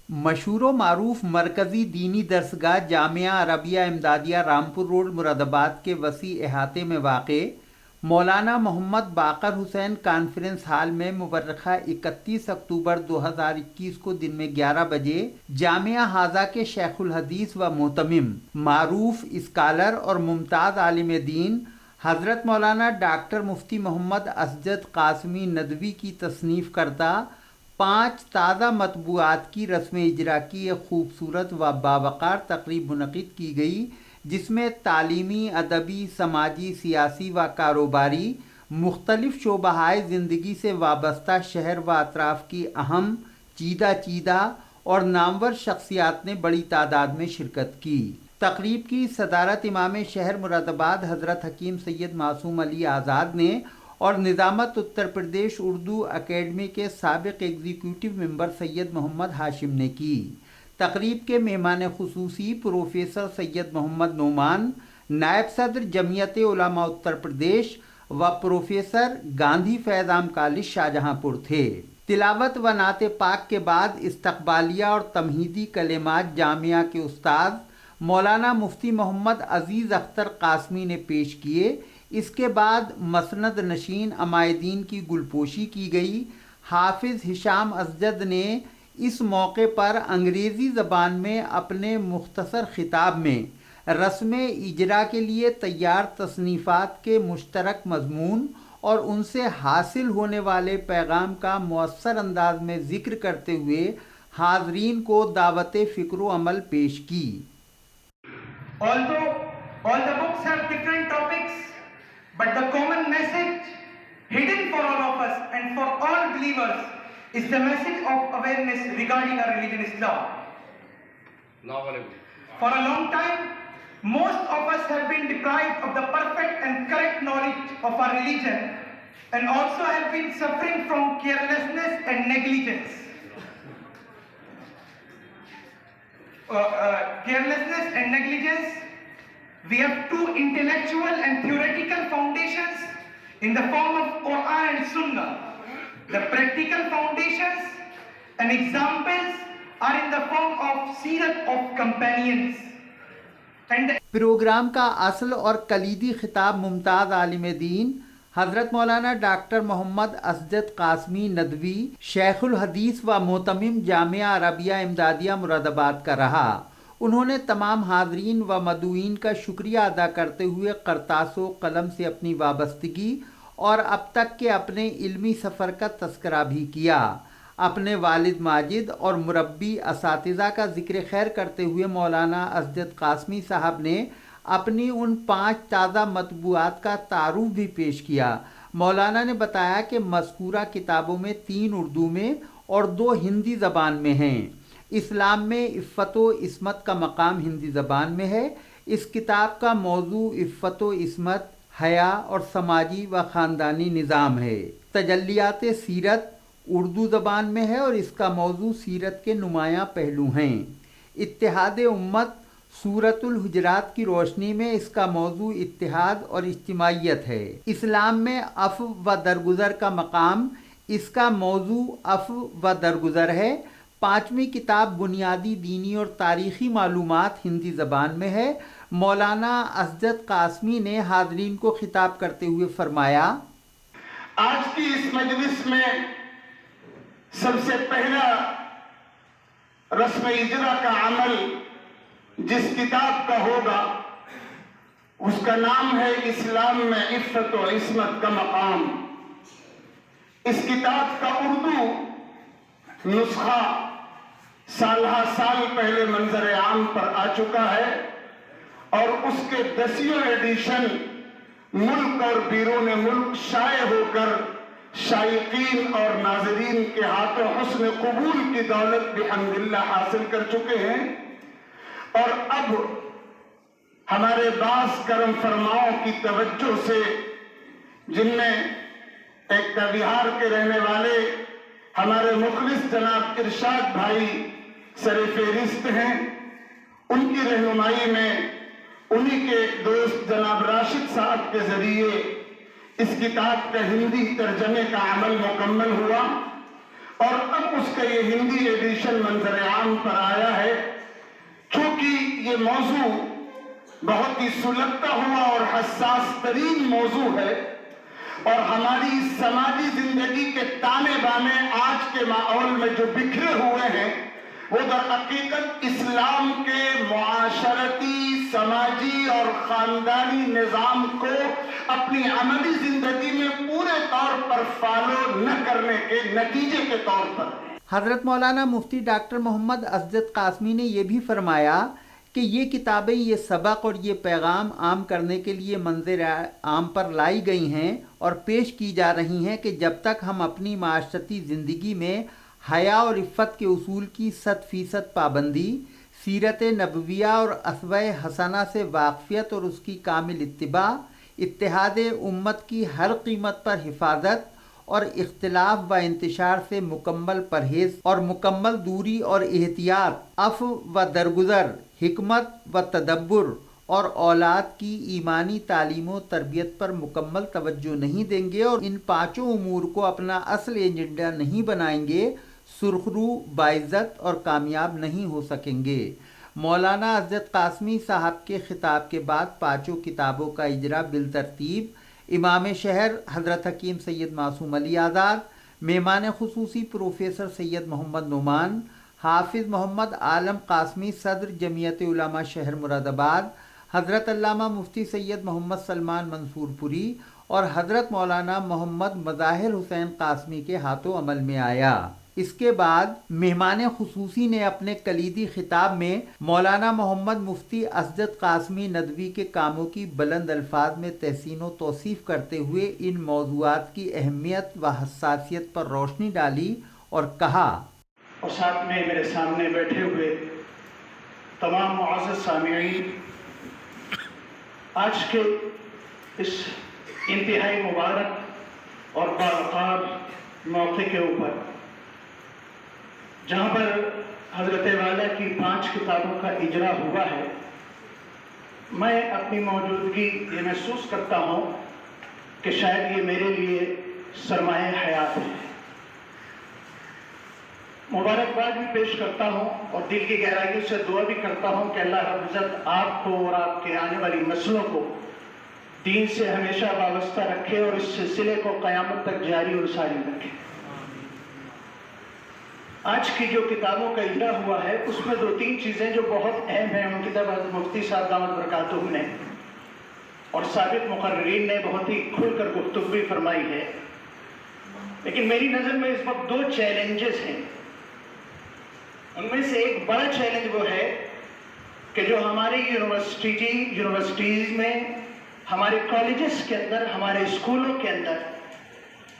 مشہور و معروف مرکزی دینی درسگاہ جامعہ عربیہ امدادیہ رامپور روڈ مراد آباد کے وسیع احاطے میں واقع مولانا محمد باقر حسین کانفرنس ہال میں مورخہ 31 اکتوبر 2021 کو دن میں 11 بجے جامعہ ہاضہ کے شیخ الحدیث و محتمم معروف اسکالر اور ممتاز عالم دین حضرت مولانا ڈاکٹر مفتی محمد اسجد قاسمی ندوی کی تصنیف کردہ 5 تازہ مطبوعات کی رسم اجرا کی ایک خوبصورت و باوقار تقریب منعقد کی گئی، جس میں تعلیمی، ادبی، سماجی، سیاسی و کاروباری مختلف شعبۂ زندگی سے وابستہ شہر و اطراف کی اہم چیدہ اور نامور شخصیات نے بڑی تعداد میں شرکت کی۔ تقریب کی صدارت امام شہر مراد آباد حضرت حکیم سید معصوم علی آزاد نے اور نظامت اتر پردیش اردو اکیڈمی کے سابق ایگزیکٹو ممبر سید محمد ہاشم نے کی۔ تقریب کے مہمان خصوصی پروفیسر سید محمد نعمان، نائب صدر جمعیت علماء اتر پردیش و پروفیسر گاندھی فیضان کالج شاہجہاں پور تھے۔ تلاوت و نعت پاک کے بعد استقبالیہ اور تمہیدی کلمات جامعہ کے استاد مولانا مفتی محمد عزیز اختر قاسمی نے پیش کیے۔ اس کے بعد مسند نشین عمائدین کی گلپوشی کی گئی۔ حافظ ہشام اسجد نے اس موقع پر انگریزی زبان میں اپنے مختصر خطاب میں رسم اجرا کے لیے تیار تصنیفات کے مشترک مضمون اور ان سے حاصل ہونے والے پیغام کا مؤثر انداز میں ذکر کرتے ہوئے حاضرین کو دعوت فکر و عمل پیش کی۔ Although all the books have different topics, but the common message hidden for all of us and for all believers is the message of awareness regarding our religion Islam. For a long time, most of us have been deprived of the perfect and correct knowledge of our religion and also have been suffering from carelessness and negligence. We have two intellectual and theoretical foundations in the form of Quran and Sunnah. The practical foundations and examples are in the form of Seerat of companions. پروگرام کا اصل اور کلیدی خطاب ممتاز عالم دین حضرت مولانا doctor محمد اسجد قاسمی ندوی شیخ الحدیث و محتمم جامعہ عربیہ امدادیہ مراد آباد کا رہا۔ انہوں نے تمام حاضرین و مدعوین کا شکریہ ادا کرتے ہوئے قرطاس و قلم سے اپنی وابستگی اور اب تک کے اپنے علمی سفر کا تذکرہ بھی کیا۔ اپنے والد ماجد اور مربی اساتذہ کا ذکر خیر کرتے ہوئے مولانا اسجد قاسمی صاحب نے اپنی ان 5 تازہ مطبوعات کا تعارف بھی پیش کیا۔ مولانا نے بتایا کہ مذکورہ کتابوں میں 3 اردو میں اور 2 ہندی زبان میں ہیں۔ اسلام میں عفت و عصمت کا مقام ہندی زبان میں ہے۔ اس کتاب کا موضوع عفت و عصمت، حیا اور سماجی و خاندانی نظام ہے۔ تجلیات سیرت اردو زبان میں ہے اور اس کا موضوع سیرت کے نمایاں پہلو ہیں۔ اتحاد امت سورۃ الحجرات کی روشنی میں اس کا موضوع اتحاد اور اجتماعیت ہے۔ اسلام میں عفو و درگزر کا مقام، اس کا موضوع عفو و درگزر ہے۔ 5ویں کتاب بنیادی دینی اور تاریخی معلومات ہندی زبان میں ہے۔ مولانا اسجد قاسمی نے حاضرین کو خطاب کرتے ہوئے فرمایا، آج کی اس مجلس میں سب سے پہلا رسم اجرا کا عمل جس کتاب کا ہوگا اس کا نام ہے اسلام میں عفت و عصمت کا مقام۔ اس کتاب کا اردو نسخہ سالہ سال پہلے منظر عام پر آ چکا ہے اور اس کے 10ویں ایڈیشن ملک اور بیرون ملک شائع ہو کر شائقین اور ناظرین کے ہاتھوں حسن قبول کی دولت بحمداللہ حاصل کر چکے ہیں، اور اب ہمارے بعض کرم فرماؤں کی توجہ سے، جن میں ایکتا بہار کے رہنے والے ہمارے مخلص جناب ارشاد بھائی سر فہرست ہیں، ان کی رہنمائی میں انہی کے دوست جناب راشد صاحب کے ذریعے اس کتاب کا ہندی ترجمے کا عمل مکمل ہوا اور اب اس کا یہ ہندی ایڈیشن منظر عام پر آیا ہے. چونکہ یہ موضوع بہت ہی سلگتا ہوا اور حساس ترین موضوع ہے اور ہماری سماجی زندگی کے تانے بانے آج کے ماحول میں جو بکھرے ہوئے ہیں وہ در حقیقت اسلام کے معاشرتی، سماجی اور خاندانی نظام کو اپنی عملی زندگی میں پورے طور پر فالو نہ کرنے کے نتیجے کے طور پر. حضرت مولانا مفتی ڈاکٹر محمد اسجد قاسمی نے یہ بھی فرمایا کہ یہ کتابیں یہ سبق اور یہ پیغام عام کرنے کے لیے منظر عام پر لائی گئی ہیں اور پیش کی جا رہی ہیں کہ جب تک ہم اپنی معاشرتی زندگی میں حیا اور عفت کے اصول کی 100% پابندی، سیرت نبویہ اور اسوہ حسنہ سے واقفیت اور اس کی کامل اتباع، اتحاد امت کی ہر قیمت پر حفاظت اور اختلاف و انتشار سے مکمل پرہیز اور مکمل دوری اور احتیاط، عفو و درگزر، حکمت و تدبر اور اولاد کی ایمانی تعلیم و تربیت پر مکمل توجہ نہیں دیں گے اور ان پانچوں امور کو اپنا اصل ایجنڈا نہیں بنائیں گے، سرخرو، باعزت اور کامیاب نہیں ہو سکیں گے. مولانا اسجد قاسمی صاحب کے خطاب کے بعد پانچوں کتابوں کا اجرا بالترتیب امام شہر حضرت حکیم سید معصوم علی آزاد، مہمان خصوصی پروفیسر سید محمد نعمان، حافظ محمد عالم قاسمی صدر جمعیت علماء شہر مراد آباد، حضرت علامہ مفتی سید محمد سلمان منصور پوری اور حضرت مولانا محمد مظاہر حسین قاسمی کے ہاتھوں عمل میں آیا. اس کے بعد مہمان خصوصی نے اپنے کلیدی خطاب میں مولانا محمد مفتی اسجد قاسمی ندوی کے کاموں کی بلند الفاظ میں تحسین و توصیف کرتے ہوئے ان موضوعات کی اہمیت و حساسیت پر روشنی ڈالی اور کہا، اور ساتھ میں میرے سامنے بیٹھے ہوئے تمام معزز سامعین، آج کے اس انتہائی مبارک اور باوقار موقع کے اوپر جہاں پر حضرت والا کی 5 کتابوں کا اجرا ہوا ہے، میں اپنی موجودگی یہ محسوس کرتا ہوں کہ شاید یہ میرے لیے سرمایہ حیات ہے. مبارکباد بھی پیش کرتا ہوں اور دل کی گہرائیوں سے دعا بھی کرتا ہوں کہ اللہ رب العزت آپ کو اور آپ کے آنے والی نسلوں کو دین سے ہمیشہ وابستہ رکھے اور اس سلسلے کو قیامت تک جاری اور ساری رکھے. آج کی جو کتابوں کا اجرا ہوا ہے اس میں 2-3 چیزیں جو بہت اہم ہیں، ان کی طرف حضرت مفتی صاحب دامت برکاتہ نے اور سابق مقررین نے بہت ہی کھل کر گفتگو بھی فرمائی ہے. لیکن میری نظر میں اس وقت 2 چیلنجز ہیں. ان میں سے ایک بڑا چیلنج وہ ہے کہ جو ہماری یونیورسٹیز میں، ہمارے کالجز کے اندر، ہمارے اسکولوں کے اندر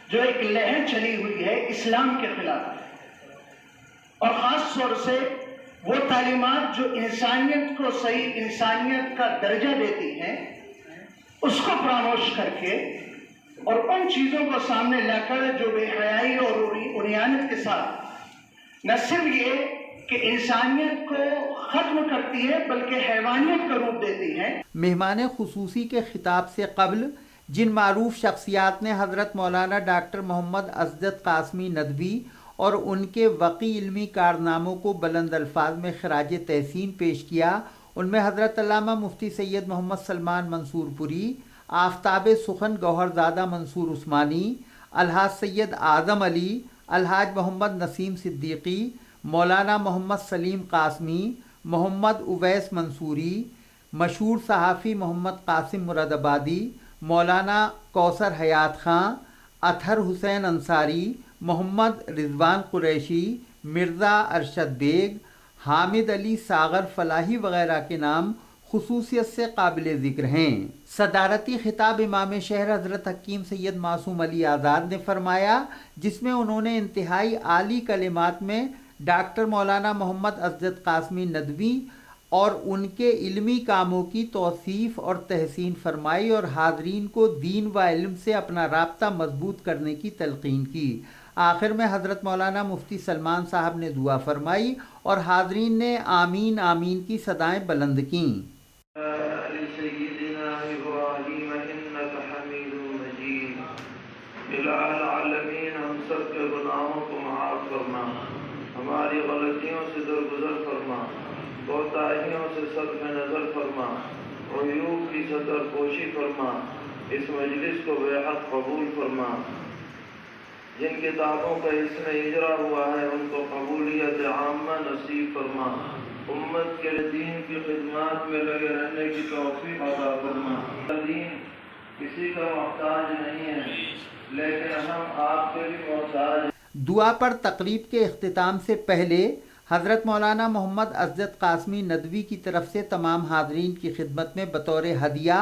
جو ایک لہر چلی ہوئی ہے اسلام کے خلاف، اور خاص طور سے وہ تعلیمات جو انسانیت کو صحیح انسانیت کا درجہ دیتی ہیں، اس کو فراموش کر کے اور ان چیزوں کو سامنے لا کر جو بے حیائی اور عریانت کے ساتھ نہ صرف یہ کہ انسانیت کو ختم کرتی ہے بلکہ حیوانیت کا روپ دیتی ہے. مہمان خصوصی کے خطاب سے قبل جن معروف شخصیات نے حضرت مولانا ڈاکٹر محمد اسجد قاسمی ندوی اور ان کے وقی علمی کارناموں کو بلند الفاظ میں خراج تحسین پیش کیا، ان میں حضرت علامہ مفتی سید محمد سلمان منصور پوری، آفتاب سخن گوہرزادہ منصور عثمانی، الحاج سید اعظم علی، الحاج محمد نسیم صدیقی، مولانا محمد سلیم قاسمی، محمد اویس منصوری، مشہور صحافی محمد قاسم مراد آبادی، مولانا کوثر حیات خان، اطہر حسین انصاری، محمد رضوان قریشی، مرزا ارشد بیگ، حامد علی ساغر فلاحی وغیرہ کے نام خصوصیت سے قابل ذکر ہیں. صدارتی خطاب امام شہر حضرت حکیم سید معصوم علی آزاد نے فرمایا، جس میں انہوں نے انتہائی عالی کلمات میں ڈاکٹر مولانا محمد اسجد قاسمی ندوی اور ان کے علمی کاموں کی توصیف اور تحسین فرمائی اور حاضرین کو دین و علم سے اپنا رابطہ مضبوط کرنے کی تلقین کی. آخر میں حضرت مولانا مفتی سلمان صاحب نے دعا فرمائی اور حاضرین نے آمین آمین کی صدائیں بلند کیں. العالمین ہم سب کے گناہوں کو معاف ہماری غلطیوں سے درگزر فرما، کوتاہیوں سے صرف نظر فرما، عیوب کی ستر پوشی فرما، اس مجلس کو بے حق قبول فرما۔ جن کتابوں کا اس میں اجرا ہوا ہے ان کو قبولیت عامہ نصیب فرما، امت کے دین کی خدمات میں لگے رہنے کی توفیق عطا فرما۔ دین کسی کا محتاج نہیں ہے لیکن ہم آپ کے بھی محتاج ہیں۔ دعا پر تقریب کے اختتام سے پہلے حضرت مولانا محمد اسجد قاسمی ندوی کی طرف سے تمام حاضرین کی خدمت میں بطور ہدیہ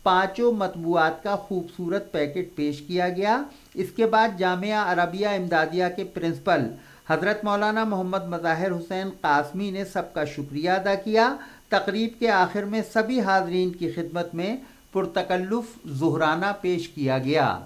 5 مطبوعات کا خوبصورت پیکٹ پیش کیا گیا۔ اس کے بعد جامعہ عربیہ امدادیہ کے پرنسپل حضرت مولانا محمد مظاہر حسین قاسمی نے سب کا شکریہ ادا کیا۔ تقریب کے آخر میں سبھی حاضرین کی خدمت میں پرتکلف ظہرانہ پیش کیا گیا۔